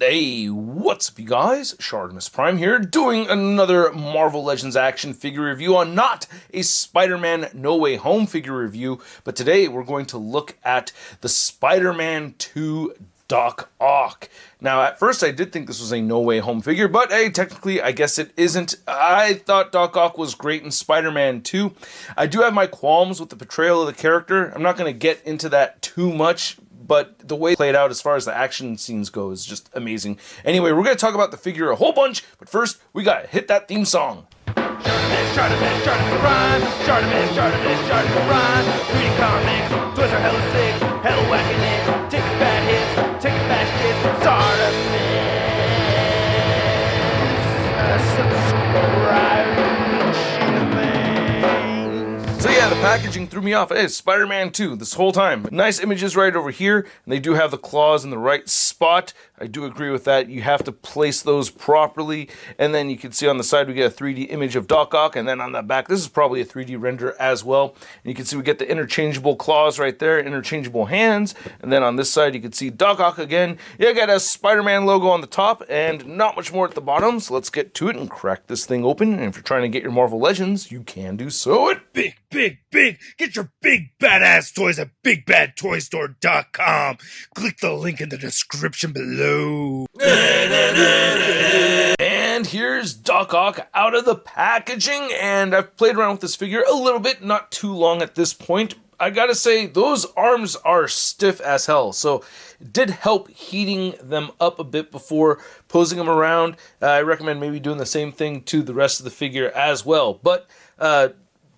Hey, what's up you guys? ShartimusPrime here, doing another Marvel Legends action figure review on not a Spider-Man No Way Home figure review, but today we're going to look at the Spider-Man 2 Doc Ock. Now, at first I did think this was a No Way Home figure, but hey, technically I guess it isn't. I thought Doc Ock was great in Spider-Man 2. I do have my qualms with the portrayal of the character. I'm not going to get into that too much, but the way it played out as far as the action scenes go is just amazing. Anyway, we're going to talk about the figure a whole bunch, but first, we got to hit that theme song. ShartimusPrime, ShartimusPrime. Reading comics, toys are hella sick, hella whacking it. Taking bad hits, taking bad shit. Subscribe. So yeah, the packaging threw me off. Hey, it's Spider-Man 2 this whole time. Nice images right over here, and they do have the claws in the right spot. I do agree with that. You have to place those properly, and then you can see on the side we get a 3D image of Doc Ock, and then on the back, this is probably a 3D render as well. And you can see we get the interchangeable claws right there, interchangeable hands, and then on this side you can see Doc Ock again. You got a Spider-Man logo on the top, and not much more at the bottom, so let's get to it and crack this thing open. And if you're trying to get your Marvel Legends, you can do so at Big! Get your big badass toys at BigBadToyStore.com. Click the link in the description below. And here's Doc Ock out of the packaging, and I've played around with this figure a little bit, not too long at this point. I gotta say, those arms are stiff as hell, so it did help heating them up a bit before posing them around. I recommend maybe doing the same thing to the rest of the figure as well, but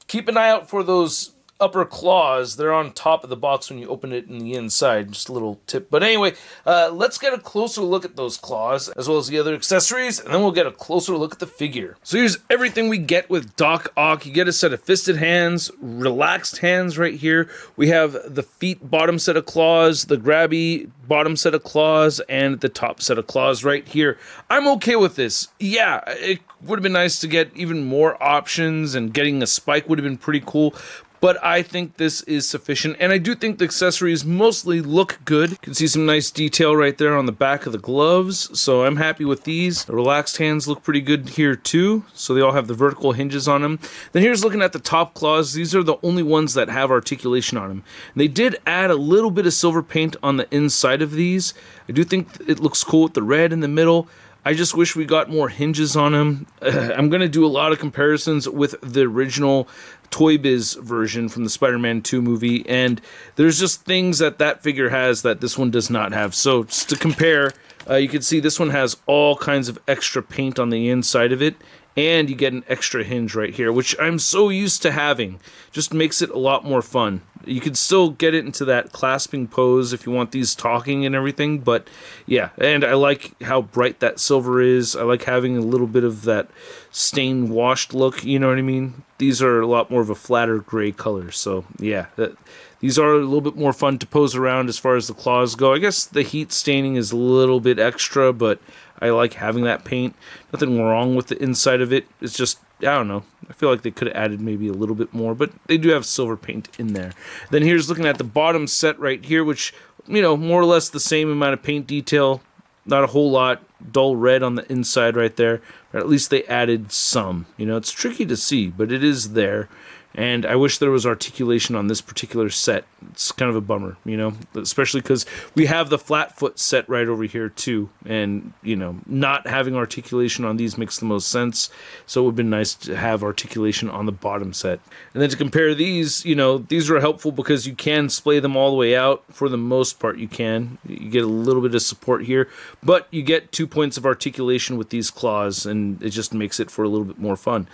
keep an eye out for those upper claws. They're on top of the box when you open it in the inside. Just a little tip. But anyway, let's get a closer look at those claws, as well as the other accessories, and then we'll get a closer look at the figure. So here's everything we get with Doc Ock. You get a set of fisted hands, relaxed hands right here. We have the feet bottom set of claws, the grabby bottom set of claws, and the top set of claws right here. I'm okay with this. Yeah, it would have been nice to get even more options, and getting a spike would have been pretty cool. But I think this is sufficient, and I do think the accessories mostly look good. You can see some nice detail right there on the back of the gloves, so I'm happy with these. The relaxed hands look pretty good here too, so they all have the vertical hinges on them. Then here's looking at the top claws. These are the only ones that have articulation on them. And they did add a little bit of silver paint on the inside of these. I do think it looks cool with the red in the middle. I just wish we got more hinges on them. I'm going to do a lot of comparisons with the original Toy Biz version from the Spider-Man 2 movie, and there's just things that figure has that this one does not have. So just to compare, you can see this one has all kinds of extra paint on the inside of it, and you get an extra hinge right here, which I'm so used to having. Just makes it a lot more fun. You can still get it into that clasping pose if you want these talking and everything, but yeah, and I like how bright that silver is. I like having a little bit of that stained washed look, you know what I mean? These are a lot more of a flatter gray color, so yeah, these are a little bit more fun to pose around as far as the claws go. I guess the heat staining is a little bit extra, but I like having that paint. Nothing wrong with the inside of it. It's just, I don't know. I feel like they could have added maybe a little bit more, but they do have silver paint in there. Then here's looking at the bottom set right here, which, you know, more or less the same amount of paint detail. Not a whole lot. Dull red on the inside right there. But at least they added some. You know, it's tricky to see, but it is there. And I wish there was articulation on this particular set. It's kind of a bummer, you know, especially because we have the flat foot set right over here too. And, you know, not having articulation on these makes the most sense. So it would have been nice to have articulation on the bottom set. And then to compare these, you know, these are helpful because you can splay them all the way out. For the most part, you can. You get a little bit of support here, but you get 2 points of articulation with these claws, and it just makes it for a little bit more fun.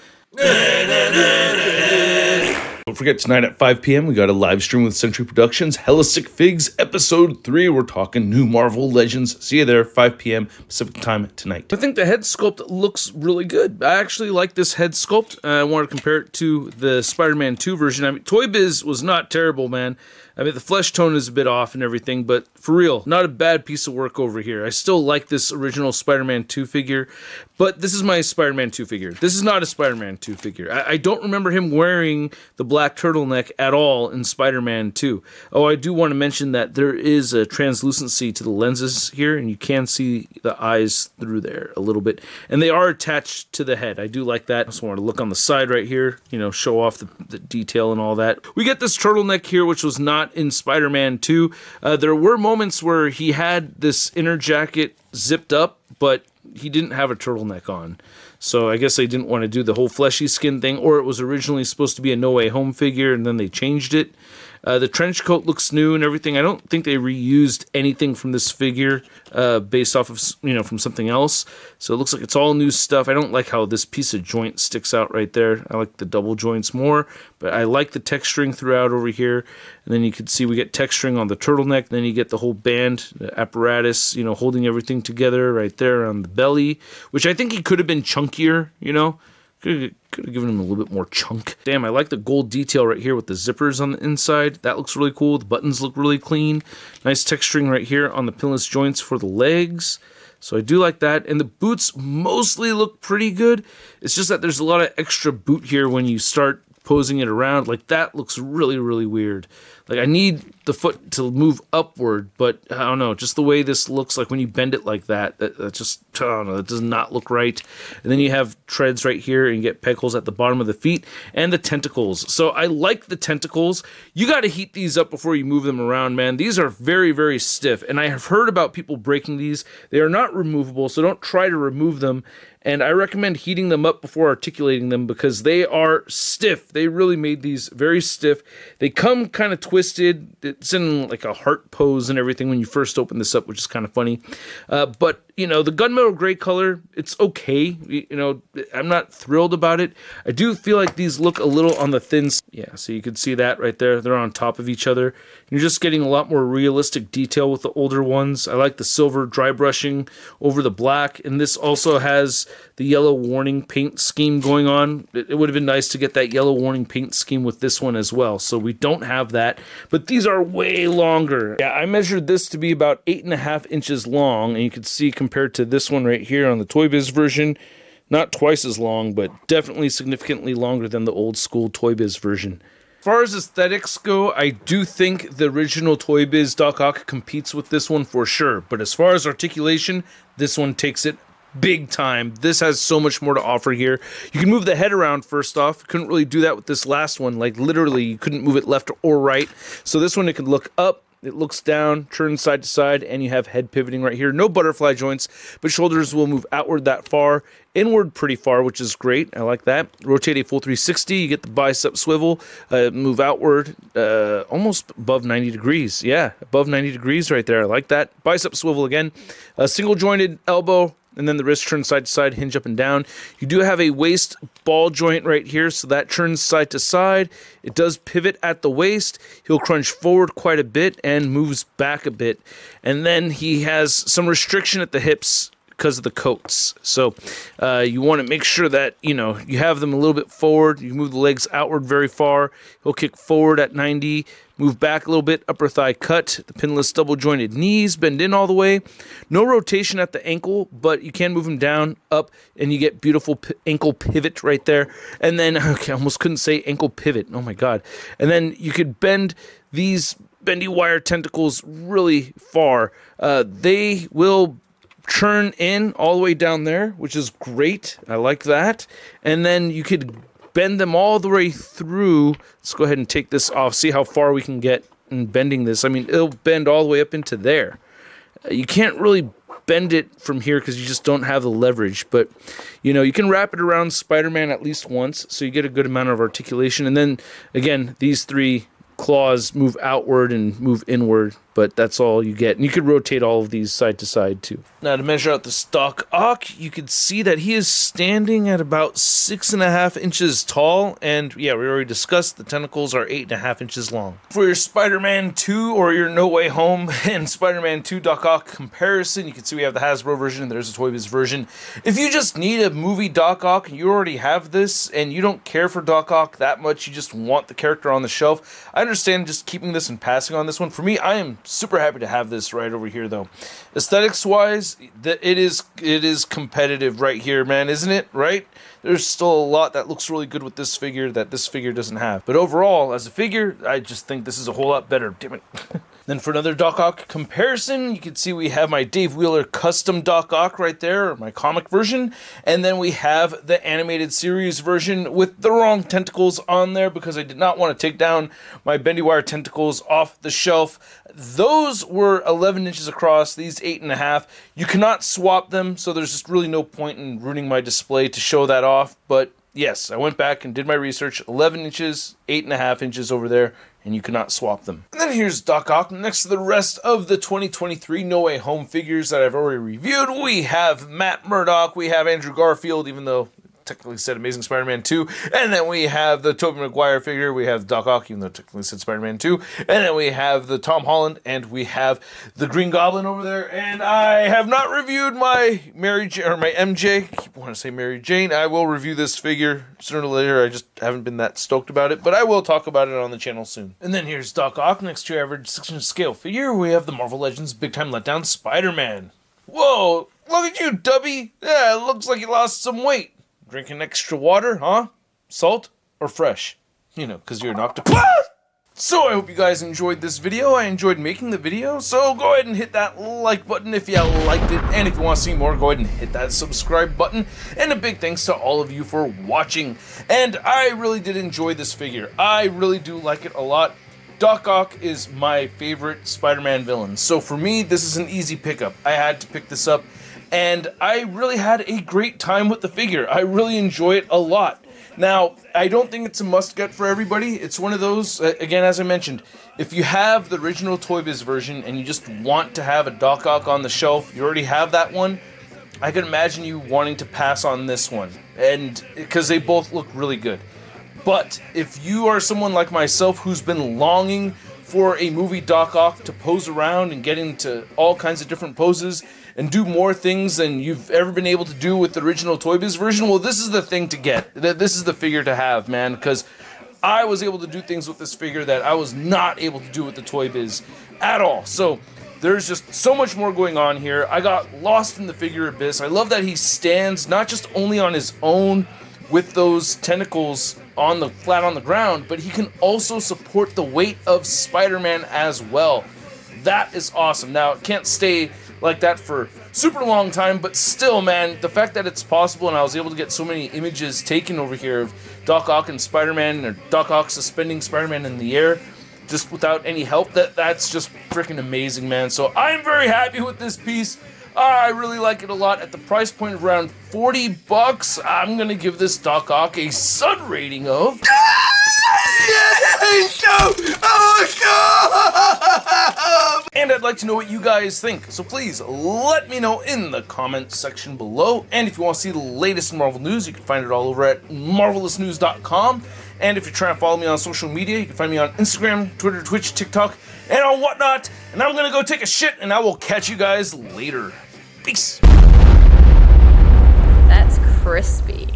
Don't forget, tonight at 5 p.m. we got a live stream with Century Productions, Hella Sick Figs, Episode 3. We're talking new Marvel Legends. See you there, 5 p.m. Pacific time tonight. I think the head sculpt looks really good. I actually like this head sculpt. I want to compare it to the Spider-Man 2 version. I mean, Toy Biz was not terrible, man. I mean, the flesh tone is a bit off and everything, but for real, not a bad piece of work over here. I still like this original Spider-Man 2 figure, but this is my Spider-Man 2 figure. This is not a Spider-Man 2 figure. I don't remember him wearing the black turtleneck at all in Spider-Man 2. Oh, I do want to mention that there is a translucency to the lenses here, and you can see the eyes through there a little bit. And they are attached to the head. I do like that. I also want to look on the side right here, you know, show off the detail and all that. We get this turtleneck here, which was not in Spider-Man 2. There were moments where he had this inner jacket zipped up, but he didn't have a turtleneck on. So I guess they didn't want to do the whole fleshy skin thing, or it was originally supposed to be a No Way Home figure, and then they changed it. The trench coat looks new and everything. I don't think they reused anything from this figure based off of, you know, from something else. So it looks like it's all new stuff. I don't like how this piece of joint sticks out right there. I like the double joints more, but I like the texturing throughout over here. And then you can see we get texturing on the turtleneck. Then you get the whole band, the apparatus, you know, holding everything together right there on the belly, which I think he could have been chunkier, you know. Could have given him a little bit more chunk. Damn, I like the gold detail right here with the zippers on the inside. That looks really cool. The buttons look really clean. Nice texturing right here on the pinless joints for the legs. So I do like that. And the boots mostly look pretty good. It's just that there's a lot of extra boot here when you start posing it around. Like, that looks really, really weird. Like, I need the foot to move upward, but I don't know, just the way this looks like when you bend it like that just, I don't know, that does not look right. And then you have treads right here, and you get peg holes at the bottom of the feet, and the tentacles. So I like the tentacles. You got to heat these up before you move them around, man. These are very, very stiff, and I have heard about people breaking these. They are not removable, so don't try to remove them. And I recommend heating them up before articulating them because they are stiff. They really made these very stiff. They come kind of twisted. It's in like a heart pose and everything when you first open this up, which is kind of funny. But, you know, the gunmetal gray color, it's okay. You know, I'm not thrilled about it. I do feel like these look a little on the thin side. Yeah, so you can see that right there. They're on top of each other. You're just getting a lot more realistic detail with the older ones. I like the silver dry brushing over the black. And this also has the yellow warning paint scheme going on. It would have been nice to get that yellow warning paint scheme with this one as well. So we don't have that. But these are way longer. Yeah, I measured this to be about 8.5 inches long. And you can see compared to this one right here on the Toy Biz version, not twice as long, but definitely significantly longer than the old school Toy Biz version. As far as aesthetics go, I do think the original Toy Biz Doc Ock competes with this one for sure. But as far as articulation, this one takes it big time. This has so much more to offer here. You can move the head around first off. Couldn't really do that with this last one. Like, literally, you couldn't move it left or right. So this one, it can look up. It looks down, turns side to side, and you have head pivoting right here. No butterfly joints, but shoulders will move outward that far, inward pretty far, which is great. I like that. Rotate a full 360. You get the bicep swivel, move outward almost above 90 degrees. Yeah, above 90 degrees right there. I like that. Bicep swivel again. Single jointed elbow. And then the wrist turns side to side, hinge up and down. You do have a waist ball joint right here, so that turns side to side. It does pivot at the waist. He'll crunch forward quite a bit and moves back a bit. And then he has some restriction at the hips because of the coats. So you want to make sure that, you know, you have them a little bit forward. You move the legs outward very far. He'll kick forward at 90, move back a little bit, upper thigh cut, the pinless double jointed knees, bend in all the way. No rotation at the ankle, but you can move him down, up, and you get beautiful ankle pivot right there. And then, okay, I almost couldn't say ankle pivot. Oh my God. And then you could bend these bendy wire tentacles really far. They will churn in all the way down there, which is great. I like that. And then you could bend them all the way through. Let's go ahead and take this off, see how far we can get in bending this. I mean, it'll bend all the way up into there. You can't really bend it from here because you just don't have the leverage, but you know, you can wrap it around Spider-Man at least once, so you get a good amount of articulation. And then again, these three claws move outward and move inward, but that's all you get. And you could rotate all of these side to side too. Now to measure out the Doc Ock, you can see that he is standing at about 6.5 inches tall, and yeah, we already discussed the tentacles are 8.5 inches long. For your Spider-Man 2 or your No Way Home and Spider-Man 2 Doc Ock comparison, you can see we have the Hasbro version and there's a Toy Biz version. If you just need a movie Doc Ock and you already have this and you don't care for Doc Ock that much, you just want the character on the shelf, I understand just keeping this and passing on this one. For me, I am super happy to have this right over here, though. Aesthetics-wise, it is competitive right here, man, isn't it? Right? There's still a lot that looks really good with this figure that this figure doesn't have. But overall, as a figure, I just think this is a whole lot better. Damn it. Then for another Doc Ock comparison, you can see we have my Dave Wheeler custom Doc Ock right there, or my comic version. And then we have the animated series version with the wrong tentacles on there because I did not want to take down my bendy wire tentacles off the shelf. Those were 11 inches across, these 8.5. You cannot swap them, so there's just really no point in ruining my display to show that off. But yes, I went back and did my research. 11 inches, 8.5 inches over there, and you cannot swap them. And then here's Doc Ock next to the rest of the 2023 No Way Home figures that I've already reviewed. We have Matt Murdock, we have Andrew Garfield, even though technically said Amazing Spider-Man 2, and then we have the Tobey Maguire figure, we have Doc Ock, even though technically said Spider-Man 2, and then we have the Tom Holland, and we have the Green Goblin over there, and I have not reviewed my Mary Jane, or my MJ, I keep wanting to say Mary Jane. I will review this figure sooner or later, I just haven't been that stoked about it, but I will talk about it on the channel soon. And then here's Doc Ock next to your average 6-inch scale figure. We have the Marvel Legends Big Time Letdown Spider-Man. Whoa, look at you, Dubby! Yeah, it looks like you lost some weight. Drinking extra water, huh? Salt or fresh? You know, because you're an octopus. So I hope you guys enjoyed this video. I enjoyed making the video, so go ahead and hit that like button if you liked it. And if you want to see more, go ahead and hit that subscribe button. And a big thanks to all of you for watching. And I really did enjoy this figure. I really do like it a lot. Doc Ock is my favorite Spider-Man villain. So for me, this is an easy pickup. I had to pick this up. And I really had a great time with the figure. I really enjoy it a lot. Now, I don't think it's a must-get for everybody. It's one of those, again, as I mentioned, if you have the original Toy Biz version and you just want to have a Doc Ock on the shelf, you already have that one, I can imagine you wanting to pass on this one, and because they both look really good. But if you are someone like myself who's been longing for a movie Doc Ock to pose around and get into all kinds of different poses and do more things than you've ever been able to do with the original Toy Biz version, well, this is the thing to get. This is the figure to have, man, because I was able to do things with this figure that I was not able to do with the Toy Biz at all. So there's just so much more going on here. I got lost in the figure abyss. I love that he stands not just only on his own with those tentacles on the flat on the ground, but he can also support the weight of Spider-Man as well. That is awesome. Now, it can't stay like that for super long time, but still, man, the fact that it's possible and I was able to get so many images taken over here of Doc Ock and Spider-Man, or Doc Ock suspending Spider-Man in the air just without any help, that's just freaking amazing, man. So I'm very happy with this piece. I really like it a lot. At the price point of around $40, I'm gonna give this Doc Ock a Sun rating of and I'd like to know what you guys think, so please let me know in the comments section below. And if you want to see the latest Marvel news, you can find it all over at marvelousnews.com. And if you're trying to follow me on social media, you can find me on Instagram, Twitter, Twitch, TikTok, and on whatnot. And I'm gonna go take a shit, and I will catch you guys later. Peace. That's crispy.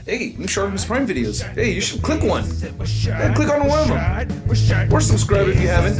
Hey, new ShartimusPrime videos. Hey, you should click one. Yeah, click on one of them. Or subscribe if you haven't.